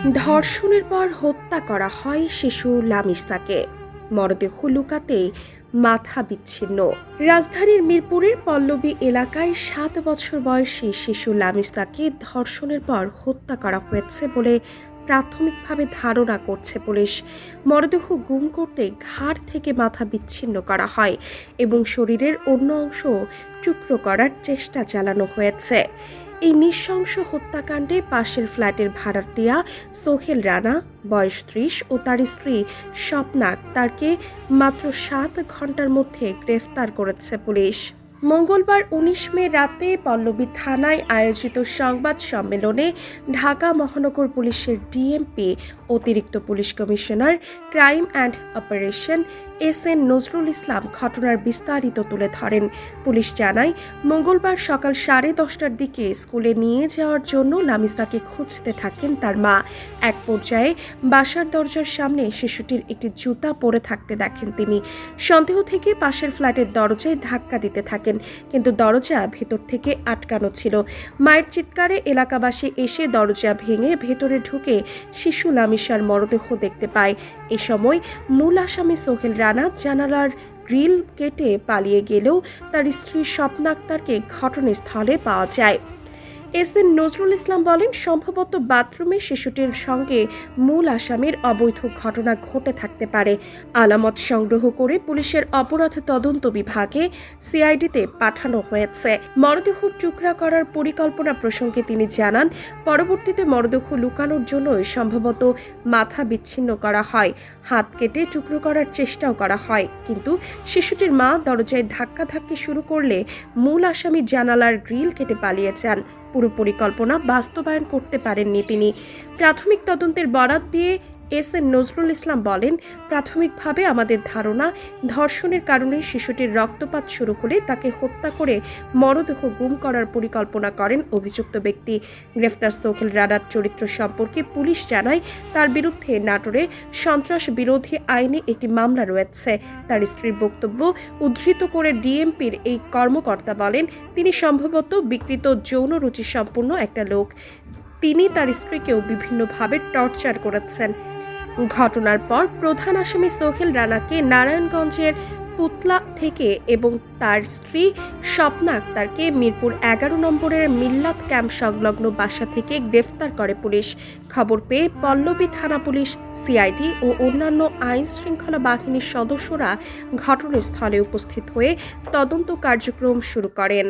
ধর্ষণের পর হত্যা করা হয় শিশু লামিসাকে। মরদেহ লুকাতে মাথা বিচ্ছিন্ন। রাজধানীর মিরপুরের পল্লবী এলাকায় 7 বছর বয়সী শিশু লামিসাকে ধর্ষণের পর হত্যা করা হয়েছে বলে প্রাথমিকভাবে ধারণা করছে পুলিশ। মরদেহ গুম করতে ঘাড় থেকে মাথা বিচ্ছিন্ন করা হয় এবং শরীরের অন্য অংশ টুকরো করার চেষ্টা চালানো হয়েছে। এই নৃশংস হত্যাকাণ্ডে পাশের ফ্ল্যাটের ভাড়াটিয়া সোহেল রানা বয়স 30 ও তার স্ত্রী স্বপ্না আক্তারকে মাত্র 7 ঘন্টার মধ্যে গ্রেফতার করেছে পুলিশ। মঙ্গলবার 19 মে রাতে পল্লবী থানায় আয়োজিত সংবাদ সম্মেলনে ঢাকা মহানগর পুলিশের ডিএমপি অতিরিক্ত police commissioner crime and operation S N. Nazrul Islam ঘটনার বিস্তারিত তুলে ধরেন। পুলিশ জানায়, মঙ্গলবার সকাল 10:30টার দিকে স্কুলে নিয়ে যাওয়ার জন্য লামিসাকে খুঁজতে থাকেন তার মা। এক পর্যায়ে বাসার দরজার সামনে শিশুটির একটি জুতা পরে থাকতে দেখেন তিনি। সন্দেহ থেকে পাশের ফ্ল্যাটের দরজায় ধাক্কা দিতে থাকেন, কিন্তু দরজা ভেতর থেকে আটকানো ছিল। মায়ের চিৎকারে এলাকাবাসী এসে দরজা ভেঙে ভেতরে ঢুকে শিশু লামিসার মরদেহ দেখতে পায়। এ সময় মূল আসামি সোহেল রানা জানালার গ্রিল কেটে পালিয়ে গেলেও তার স্ত্রী স্বপ্না আক্তারকে ঘটনাস্থলে পাওয়া যায়। এস.এন. নজরুল ইসলাম বলেন, সম্ভবত বাথরুমে শিশুটির সঙ্গে মূল আসামির অবৈধ ঘটনা ঘটে থাকতে পারে। আলামত সংগ্রহ করে পুলিশের অপরাধ তদন্ত বিভাগে সিআইডিতে পাঠানো হয়েছে। মরদেহ টুকরা করার পরিকল্পনা প্রসঙ্গে তিনি জানান, পরবর্তীতে মরদেহ লুকানোর জন্য সম্ভবত মাথা বিচ্ছিন্ন করা হয়, হাত কেটে টুকরো করার চেষ্টাও করা হয়। কিন্তু শিশুটির মা দরজায় ধাক্কাধাক্কি শুরু করলে মূল আসামি জানালার গ্রিল কেটে পালিয়ে যান। পুরো পরিকল্পনা বাস্তবায়ন করতে পারেননি তিনি। প্রাথমিক তদন্তের বরাত দিয়ে এস.এন. নজরুল ইসলাম বলেন, প্রাথমিকভাবে আমাদের ধারণা ধর্ষণের কারণে শিশুটির রক্তপাত শুরু হলে তাকে হত্যা করে মরদেহ গুম করার পরিকল্পনা করেন অভিযুক্ত ব্যক্তি। গ্রেফতার সোহেল রানার চরিত্র সম্পর্কে পুলিশ জানায়, তার বিরুদ্ধে নাটোরে সন্ত্রাস বিরোধী আইনে একটি মামলা রয়েছে। তার স্ত্রীর বক্তব্য উদ্ধৃত করে ডিএমপির এই কর্মকর্তা বলেন, তিনি সম্ভবত বিকৃত যৌন রুচি সম্পন্ন একটা লোক। তিনি তার স্ত্রীকেও বিভিন্নভাবে টর্চার করেছেন। ঘটনার পর প্রধান আসামি সোহেল রানাকে নারায়ণগঞ্জের পুতলা থেকে এবং তার স্ত্রী স্বপ্না আক্তারকে মিরপুর 11 নম্বরের মিল্লাত ক্যাম্প সংলগ্ন বাসা থেকে গ্রেফতার করে পুলিশ। খবর পেয়ে পল্লবী থানা পুলিশ, সিআইডি ও অন্যান্য আইন শৃঙ্খলা বাহিনীর সদস্যরা ঘটনাস্থলে উপস্থিত হয়ে তদন্ত কার্যক্রম শুরু করেন।